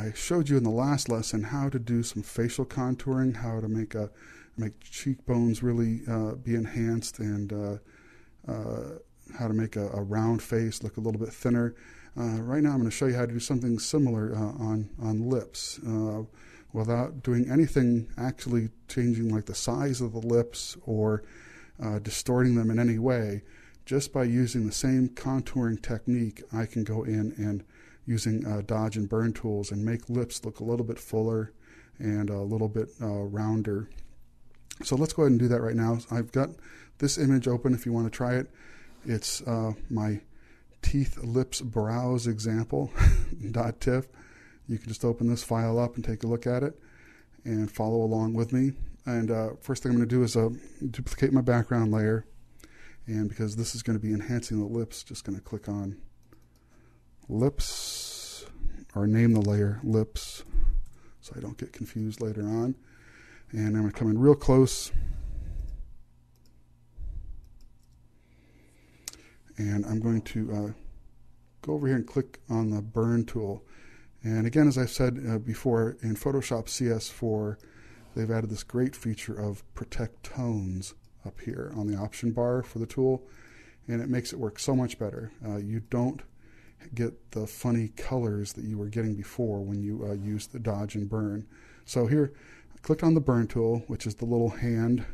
I showed you in the last lesson how to do some facial contouring, how to make cheekbones really be enhanced, and how to make a round face look a little bit thinner. Right now I'm going to show you how to do something similar on lips without doing anything actually changing like the size of the lips or distorting them in any way. Just by using the same contouring technique, I can go in and using dodge and burn tools and make lips look a little bit fuller and a little bit rounder. So let's go ahead and do that right now. I've got this image open if you want to try it. It's my teeth, lips, brows example .tiff. You can just open this file up and take a look at it and follow along with me. And first thing I'm going to do is duplicate my background layer. And because this is going to be enhancing the lips, just going to click on lips, or name the layer lips so I don't get confused later on. And I'm going to come in real close. And I'm going to go over here and click on the burn tool. And again, as I've said before, in Photoshop CS4, they've added this great feature of protect tones up here on the option bar for the tool, and it makes it work so much better. You don't get the funny colors that you were getting before when you used the dodge and burn. So here, I clicked on the burn tool, which is the little hand,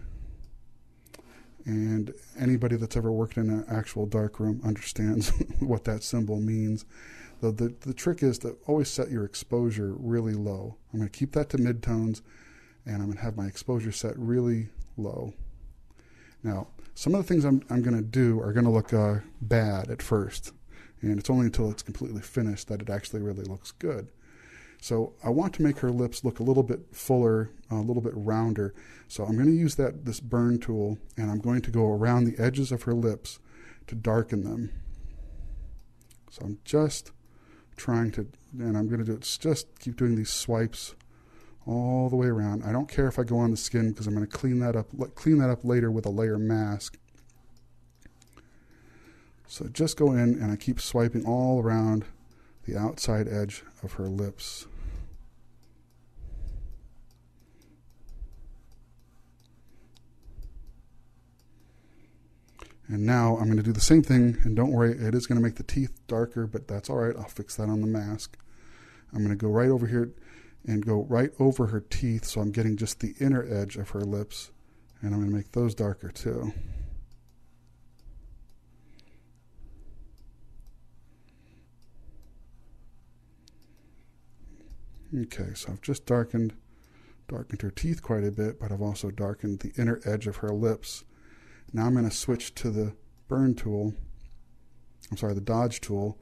and anybody that's ever worked in an actual darkroom understands what that symbol means. The trick is to always set your exposure really low. I'm going to keep that to midtones, and I'm going to have my exposure set really low. Now, some of the things I'm going to do are going to look bad at first, and it's only until it's completely finished that it actually really looks good. So I want to make her lips look a little bit fuller, a little bit rounder. So I'm going to use this burn tool, and I'm going to go around the edges of her lips to darken them. So I'm just trying to, and I'm going to do it, just keep doing these swipes all the way around. I don't care if I go on the skin because I'm going to clean that up later with a layer mask. So just go in and I keep swiping all around the outside edge of her lips. And now I'm going to do the same thing, and don't worry, it is going to make the teeth darker, but that's all right. I'll fix that on the mask. I'm going to go right over here and go right over her teeth, so I'm getting just the inner edge of her lips, and I'm going to make those darker too. Okay, so I've just darkened her teeth quite a bit, but I've also darkened the inner edge of her lips. Now I'm going to switch to the burn tool, the dodge tool,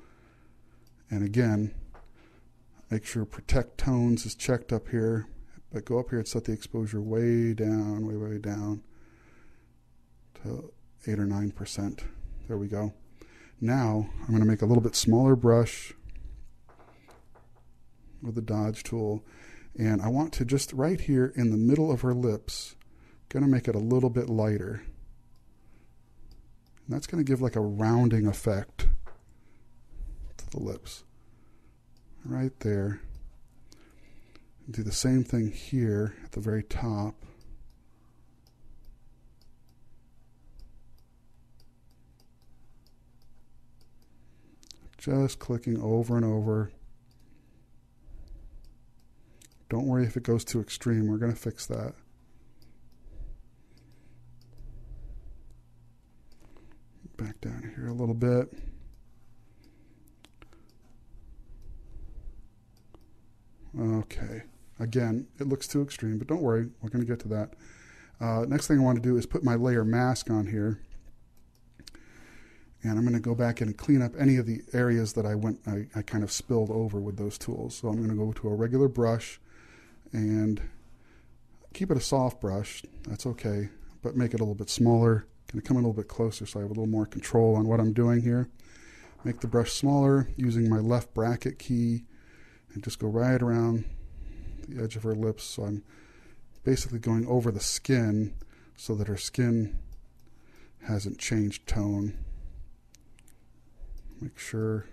and again, make sure protect tones is checked up here, but go up here and set the exposure way down, way down to 8 or 9%. There we go. Now I'm going to make a little bit smaller brush with the dodge tool, and I want to just right here in the middle of her lips, going to make it a little bit lighter. And that's going to give like a rounding effect to the lips. Right there. Do the same thing here at the very top. Just clicking over and over. Don't worry if it goes too extreme. We're going to fix that. Back down here a little bit. Okay. Again, it looks too extreme, but don't worry. We're going to get to that. Next thing I want to do is put my layer mask on here. And I'm going to go back in and clean up any of the areas that I kind of spilled over with those tools. So I'm going to go to a regular brush and keep it a soft brush. That's okay, but make it a little bit smaller. Going to come in a little bit closer so I have a little more control on what I'm doing here. Make the brush smaller using my left bracket key and just go right around the edge of her lips. So I'm basically going over the skin so that her skin hasn't changed tone. Make sure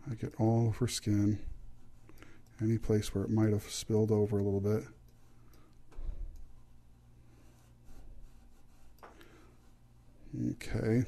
I get all of her skin, any place where it might have spilled over a little bit. Okay.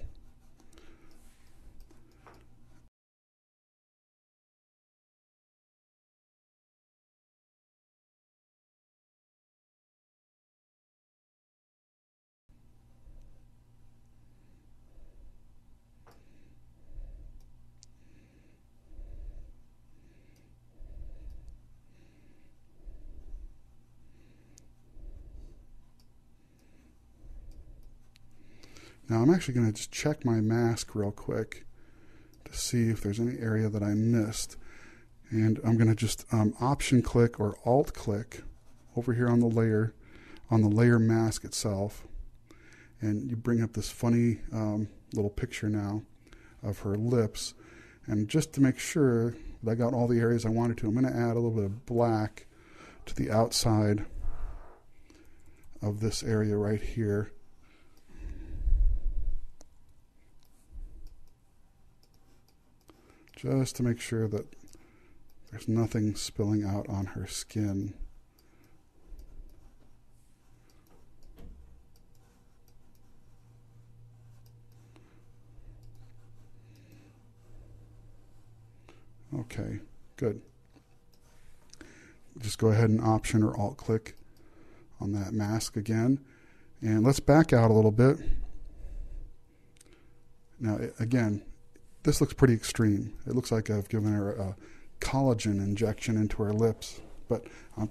Now I'm actually going to just check my mask real quick to see if there's any area that I missed. And I'm going to just option click or alt click over here on the layer mask itself. And you bring up this funny little picture now of her lips. And just to make sure that I got all the areas I wanted to, I'm going to add a little bit of black to the outside of this area right here. Just to make sure that there's nothing spilling out on her skin. Okay, good. Just go ahead and option or alt click on that mask again. And let's back out a little bit. Now, again, this looks pretty extreme. It looks like I've given her a collagen injection into her lips. But I'm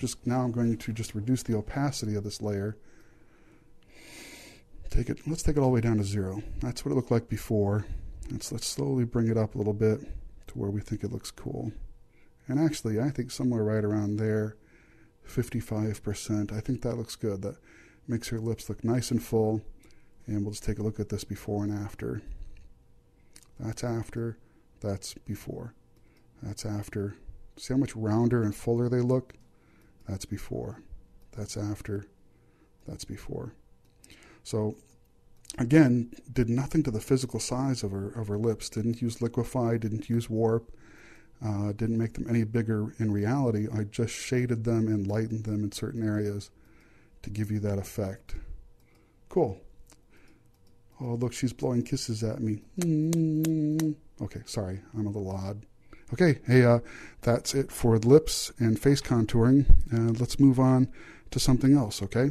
going to just reduce the opacity of this layer. Let's take it all the way down to 0. That's what it looked like before. Let's slowly bring it up a little bit to where we think it looks cool. And actually, I think somewhere right around there, 55%, I think that looks good. That makes her lips look nice and full. And we'll just take a look at this before and after. That's after, that's before. That's after. See how much rounder and fuller they look? That's before. That's after, that's before. So again, did nothing to the physical size of her lips. Didn't use liquify, didn't use warp, didn't make them any bigger in reality. I just shaded them and lightened them in certain areas to give you that effect. Cool. Oh, look, she's blowing kisses at me. Okay, sorry, I'm a little odd. Okay, hey, that's it for lips and face contouring. And let's move on to something else, okay?